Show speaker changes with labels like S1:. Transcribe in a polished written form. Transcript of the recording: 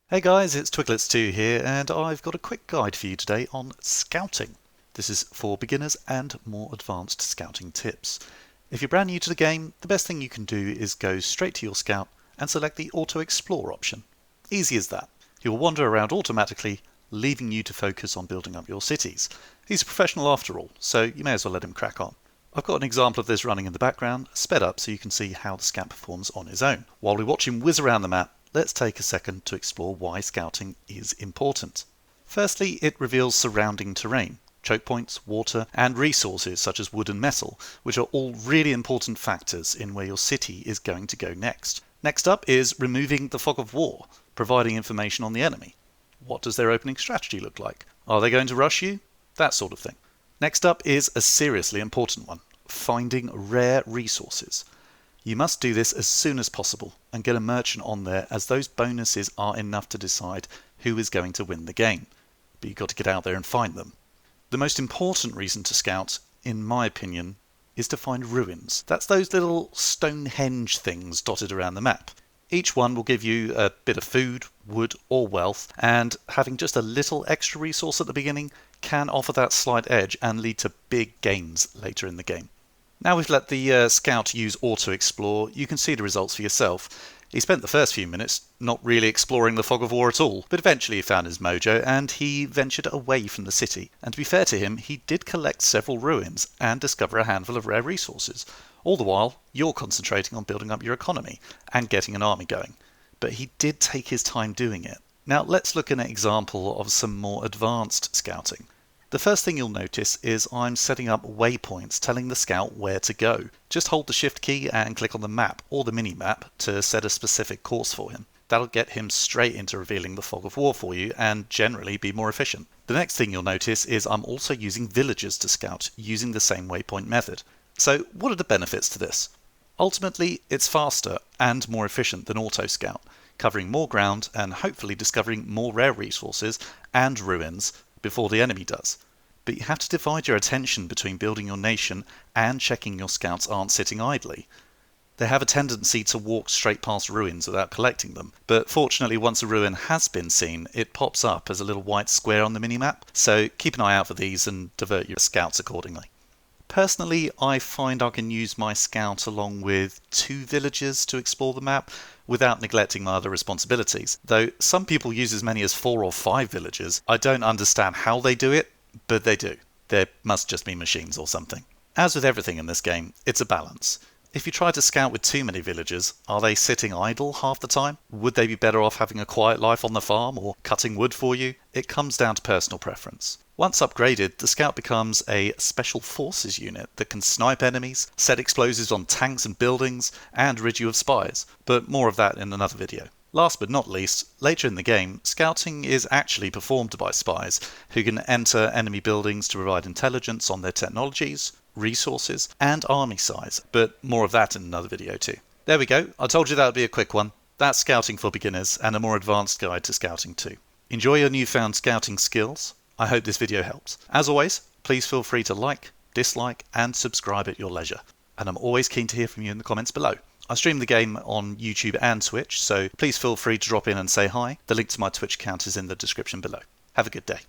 S1: Hey guys, it's Twiglets2 here, and I've got a quick guide for you today on scouting. This is for beginners and more advanced scouting tips. If you're brand new to the game, the best thing you can do is go straight to your scout and select the Auto Explore option. Easy as that. He will wander around automatically, leaving you to focus on building up your cities. He's a professional after all, so you may as well let him crack on. I've got an example of this running in the background, sped up so you can see how the scout performs on his own. While we watch him whiz around the map, let's take a second to explore why scouting is important. Firstly, it reveals surrounding terrain, choke points, water, and resources such as wood and metal, which are all really important factors in where your city is going to go next. Next up is removing the fog of war, providing information on the enemy. What does their opening strategy look like? Are they going to rush you? That sort of thing. Next up is a seriously important one, finding rare resources. You must do this as soon as possible and get a merchant on there, as those bonuses are enough to decide who is going to win the game. But you've got to get out there and find them. The most important reason to scout, in my opinion, is to find ruins. That's those little Stonehenge things dotted around the map. Each one will give you a bit of food, wood or wealth, and having just a little extra resource at the beginning can offer that slight edge and lead to big gains later in the game. Now we've let the scout use Auto Explore, you can see the results for yourself. He spent the first few minutes not really exploring the fog of war at all, but eventually he found his mojo and he ventured away from the city. And to be fair to him, he did collect several ruins and discover a handful of rare resources. All the while, you're concentrating on building up your economy and getting an army going. But he did take his time doing it. Now let's look at an example of some more advanced scouting. The first thing you'll notice is I'm setting up waypoints telling the scout where to go. Just hold the shift key and click on the map or the mini-map to set a specific course for him. That'll get him straight into revealing the fog of war for you and generally be more efficient. The next thing you'll notice is I'm also using villagers to scout using the same waypoint method. So what are the benefits to this? Ultimately, it's faster and more efficient than Auto Scout, covering more ground and hopefully discovering more rare resources and ruins before the enemy does. But you have to divide your attention between building your nation and checking your scouts aren't sitting idly. They have a tendency to walk straight past ruins without collecting them, but fortunately once a ruin has been seen, it pops up as a little white square on the minimap, so keep an eye out for these and divert your scouts accordingly. Personally, I find I can use my scout along with 2 villagers to explore the map without neglecting my other responsibilities. Though some people use as many as 4 or 5 villagers. I don't understand how they do it, but they do. There must just be machines or something. As with everything in this game, it's a balance. If you try to scout with too many villagers, are they sitting idle half the time? Would they be better off having a quiet life on the farm or cutting wood for you? It comes down to personal preference. Once upgraded, the scout becomes a special forces unit that can snipe enemies, set explosives on tanks and buildings, and rid you of spies. But more of that in another video. Last but not least, later in the game, scouting is actually performed by spies who can enter enemy buildings to provide intelligence on their technologies, resources, and army size, but more of that in another video too. There we go, I told you that would be a quick one. That's scouting for beginners and a more advanced guide to scouting too. Enjoy your newfound scouting skills. I hope this video helps. As always, please feel free to like, dislike, and subscribe at your leisure. And I'm always keen to hear from you in the comments below. I stream the game on YouTube and Twitch, so please feel free to drop in and say hi. The link to my Twitch account is in the description below. Have a good day.